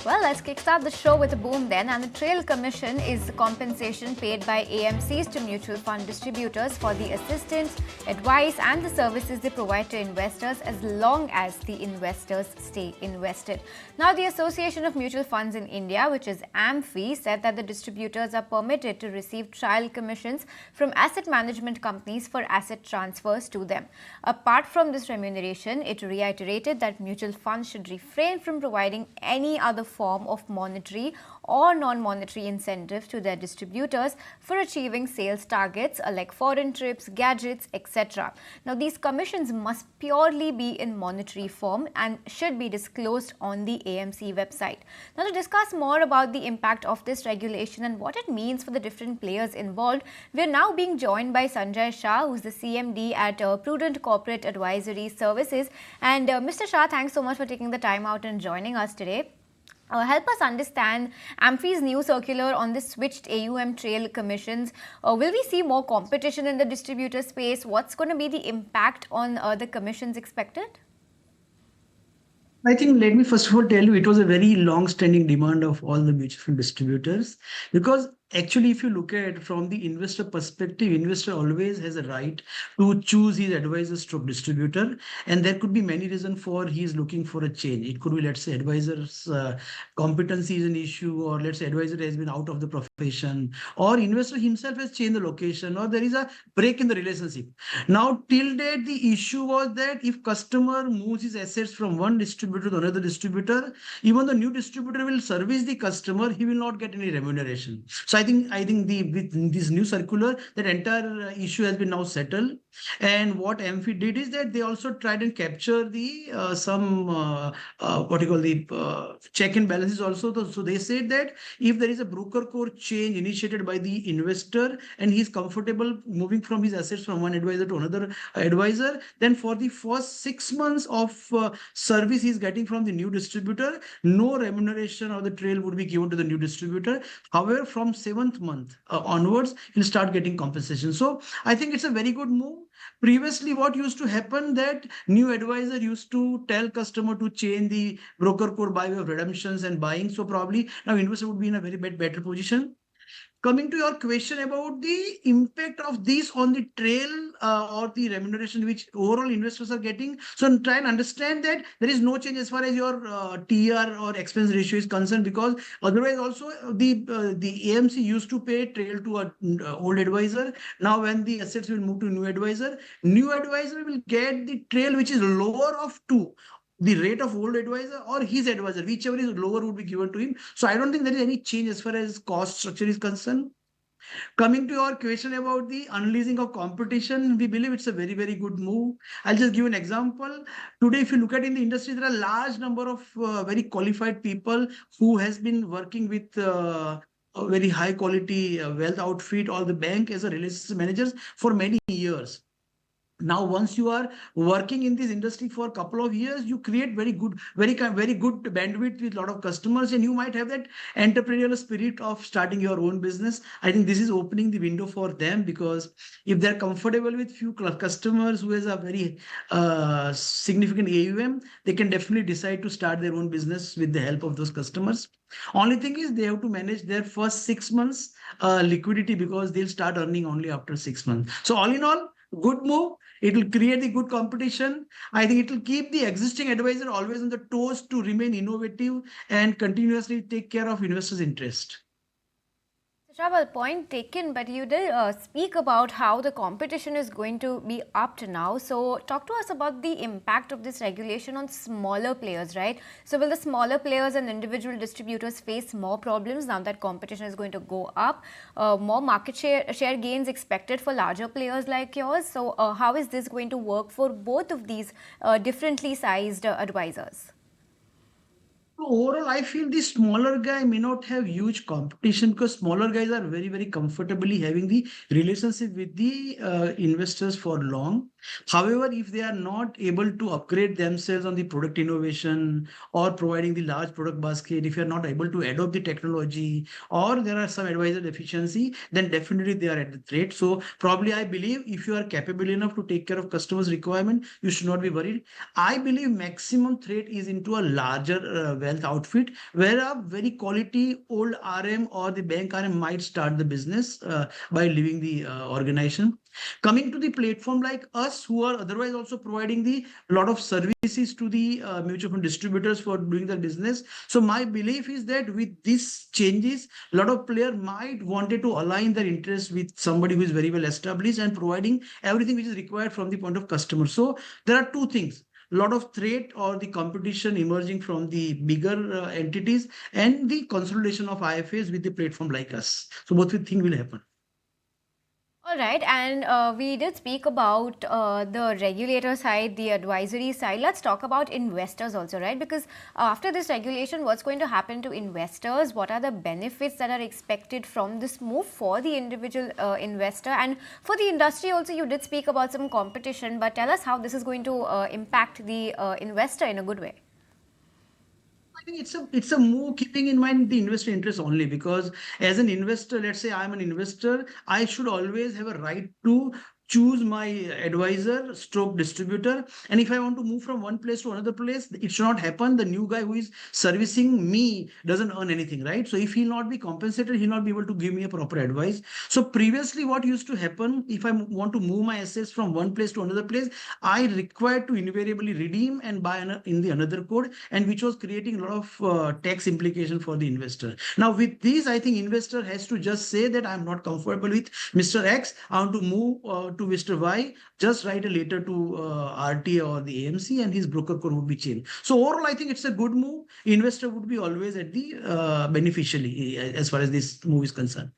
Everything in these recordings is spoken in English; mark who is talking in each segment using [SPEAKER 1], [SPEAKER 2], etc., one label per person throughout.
[SPEAKER 1] Well, let's kickstart the show with a boom then. And the trail commission is the compensation paid by AMCs to mutual fund distributors for the assistance, advice, and the services they provide to investors as long as the investors stay invested. Now, the Association of Mutual Funds in India, which is AMFI, said that the distributors are permitted to receive trial commissions from asset management companies for asset transfers to them. Apart from this remuneration, it reiterated that mutual funds should refrain from providing any other form of monetary or non-monetary incentive to their distributors for achieving sales targets like foreign trips, gadgets, etc. Now, these commissions must purely be in monetary form and should be disclosed on the AMC website. Now, to discuss more about the impact of this regulation and what it means for the different players involved, we are now being joined by Sanjay Shah, who is the CMD at Prudent Corporate Advisory Services. And Mr. Shah, thanks so much for taking the time out and joining us today. Help us understand AMFI's new circular on the switched AUM trail commissions. Will we see more competition in the distributor space? What's going to be the impact on the commissions expected?
[SPEAKER 2] I think let me first of all tell you it was a very long-standing demand of all the mutual fund distributors, because actually if you look at from the investor perspective, investor always has a right to choose his advisor stroke distributor, and there could be many reasons for he is looking for a change. It could be, let's say, advisor's competency is an issue, or let's say advisor has been out of the profession, or investor himself has changed the location, or there is a break in the relationship. Now, till date, the issue was that if customer moves his assets from one distributor to another distributor, even the new distributor will service the customer, he will not get any remuneration. So I think with this new circular, that entire issue has been now settled. And what AMFI did is that they also tried and capture the what you call the check and balances also. So they said that if there is a broker core change initiated by the investor and he's comfortable moving from his assets from one advisor to another advisor, then for the first 6 months of service he's getting from the new distributor, no remuneration or the trail would be given to the new distributor. However, from 7th month onwards, he'll start getting compensation. So I think it's a very good move. Previously, what used to happen that new advisor used to tell customer to change the broker core by way of redemptions and buying. So probably now investor would be in a very better position. Coming to your question about the impact of this on the trail or the remuneration which overall investors are getting, so try and understand that there is no change as far as your TR or expense ratio is concerned, because otherwise also the AMC used to pay trail to an old advisor. Now when the assets will move to new advisor will get the trail which is lower of two, the rate of old advisor or his advisor, whichever is lower would be given to him. So I don't think there is any change as far as cost structure is concerned. Coming to your question about the unleashing of competition, we believe it's a very, very good move. I'll just give an example. Today, if you look at in the industry, there are a large number of very qualified people who has been working with a very high quality wealth outfit or the bank as a relationship managers for many years. Now once you are working in this industry for a couple of years, you create very good bandwidth with a lot of customers, and you might have that entrepreneurial spirit of starting your own business. I think this is opening the window for them, because if they're comfortable with few customers who has a very significant AUM, they can definitely decide to start their own business with the help of those customers. Only thing is they have to manage their first 6 months liquidity, because they'll start earning only after 6 months. So all in all, good move. It will create the good competition. I think it will keep the existing advisor always on the toes to remain innovative and continuously take care of investors' interest.
[SPEAKER 1] Well, point taken, but you did speak about how the competition is going to be upped now. So talk to us about the impact of this regulation on smaller players, right? So will the smaller players and individual distributors face more problems now that competition is going to go up? More market share gains expected for larger players like yours. So how is this going to work for both of these differently sized advisors?
[SPEAKER 2] Overall, I feel the smaller guy may not have huge competition, because smaller guys are very, very comfortably having the relationship with the investors for long. However, if they are not able to upgrade themselves on the product innovation or providing the large product basket, if you are not able to adopt the technology or there are some advisor deficiency, then definitely they are at the threat. So probably I believe if you are capable enough to take care of customers' requirement, you should not be worried. I believe maximum threat is into a larger wealth outfit where a very quality old RM or the bank RM might start the business by leaving the organization. Coming to the platform like us who are otherwise also providing the lot of services to the mutual fund distributors for doing their business. So my belief is that with these changes, a lot of player might wanted to align their interest with somebody who is very well established and providing everything which is required from the point of customer. So there are two things: lot of threat or the competition emerging from the bigger entities and the consolidation of IFAs with the platform like us. So both things will happen.
[SPEAKER 1] All right, and we did speak about the regulator side, the advisory side. Let's talk about investors also, right? Because after this regulation, what's going to happen to investors? What are the benefits that are expected from this move for the individual investor and for the industry also? You did speak about some competition, but tell us how this is going to impact the investor in a good way.
[SPEAKER 2] I think it's a move keeping in mind the investor interest only, because as an investor, let's say I'm an investor, I should always have a right to choose my advisor stroke distributor. And if I want to move from one place to another place, it should not happen. The new guy who is servicing me doesn't earn anything, right? So if he'll not be compensated, he'll not be able to give me a proper advice. So previously what used to happen, if I want to move my assets from one place to another place, I required to invariably redeem and buy in the another code, and which was creating a lot of tax implication for the investor. Now with this, I think investor has to just say that I'm not comfortable with Mr. X. I want to move to Mr. Y. Just write a letter to RTA or the AMC, and his broker code would be changed. So overall, I think it's a good move. Investor would be always at the beneficially as far as this move is concerned.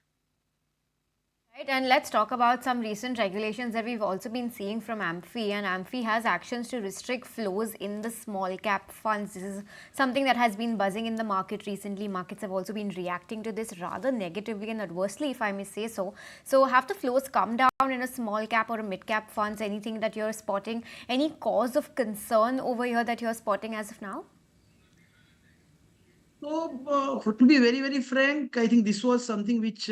[SPEAKER 1] Right, and let's talk about some recent regulations that we've also been seeing from AMFI. And AMFI has actions to restrict flows in the small cap funds. This is something that has been buzzing in the market recently. Markets have also been reacting to this rather negatively and adversely, if I may say so. So, have the flows come down in a small cap or a mid cap funds? Anything that you're spotting? Any cause of concern over here that you're spotting as of now?
[SPEAKER 2] So, to be very, very frank, I think this was something which,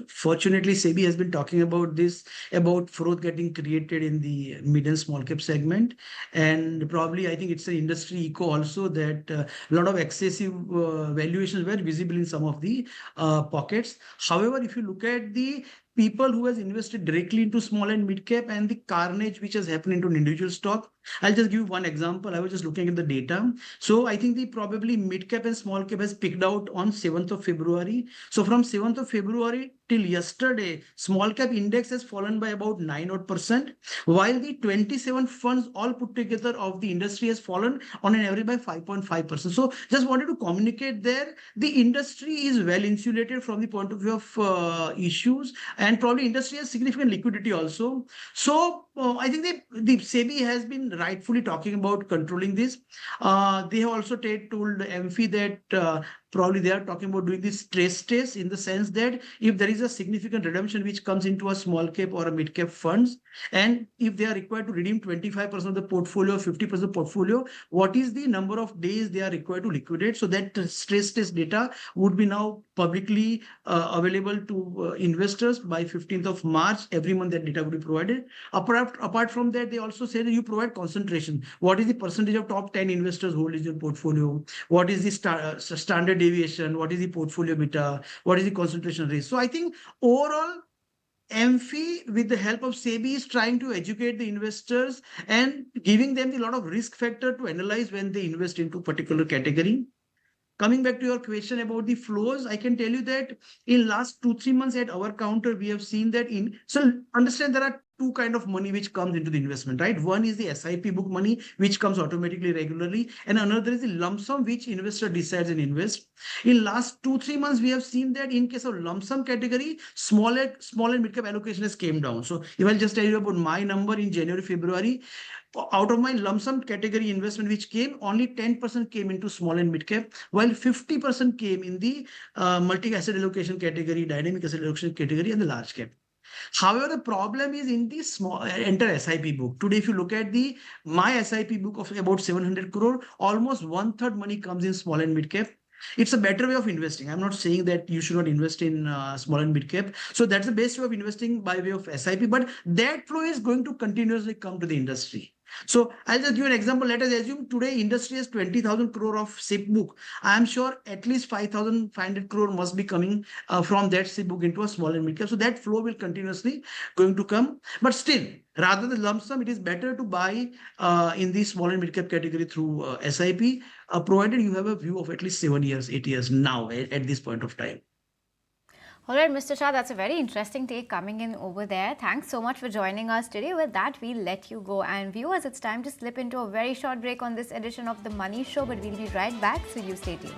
[SPEAKER 2] fortunately, SEBI has been talking about this, about fraud getting created in the mid and small cap segment. And probably, I think it's an industry echo also that a lot of excessive valuations were visible in some of the pockets. However, if you look at the people who has invested directly into small and mid cap and the carnage which has happened into an individual stock, I'll just give you one example. I was just looking at the data. So I think the probably mid cap and small cap has picked out on 7th of February. So from 7th of February till yesterday, small cap index has fallen by about 9 odd percent, while the 27 funds all put together of the industry has fallen on an average by 5.5%. So just wanted to communicate there, the industry is well insulated from the point of view of issues, and probably industry has significant liquidity also. So I think the SEBI has been rightfully talking about controlling this. They have also told AMFI that probably they are talking about doing this stress test, in the sense that if there is a significant redemption which comes into a small cap or a mid cap funds, and if they are required to redeem 25% of the portfolio, 50% of the portfolio, what is the number of days they are required to liquidate? So that stress test data would be now publicly available to investors by 15th of March. Every month that data would be provided. Apart from that, they also say that you provide concentration. What is the percentage of top 10 investors hold in your portfolio? What is the standard deviation? What is the portfolio beta? What is the concentration risk? So I think overall, AMFI, with the help of SEBI, is trying to educate the investors and giving them a lot of risk factor to analyze when they invest into particular category. Coming back to your question about the flows, I can tell you that in last 2-3 months at our counter, we have seen that so understand there are two kind of money which comes into the investment, right? One is the SIP book money, which comes automatically regularly, and another is the lump sum which investor decides and invest. In last 2-3 months, we have seen that in case of lump sum category, small and mid cap allocation has came down. So if I'll just tell you about my number in January, February, out of my lump sum category investment which came, only 10% came into small and mid cap, while 50% came in the multi asset allocation category, dynamic asset allocation category, and the large cap. However, the problem is in the small enter SIP book. Today, if you look at the my SIP book of about 700 crore, almost one third money comes in small and mid cap. It's a better way of investing. I'm not saying that you should not invest in small and mid cap. So that's the best way of investing by way of SIP. But that flow is going to continuously come to the industry. So I'll just give an example. Let us assume today industry has 20,000 crore of SIP book. I'm sure at least 5,500 crore must be coming from that SIP book into a small and mid cap. So that flow will continuously going to come. But still, rather than lump sum, it is better to buy in the small and mid cap category through SIP, provided you have a view of at least 7 years, 8 years now at this point of time.
[SPEAKER 1] All right, Mr. Shah, that's a very interesting take coming in over there. Thanks so much for joining us today. With that, we'll let you go. And viewers, it's time to slip into a very short break on this edition of The Money Show, but we'll be right back, so you stay tuned.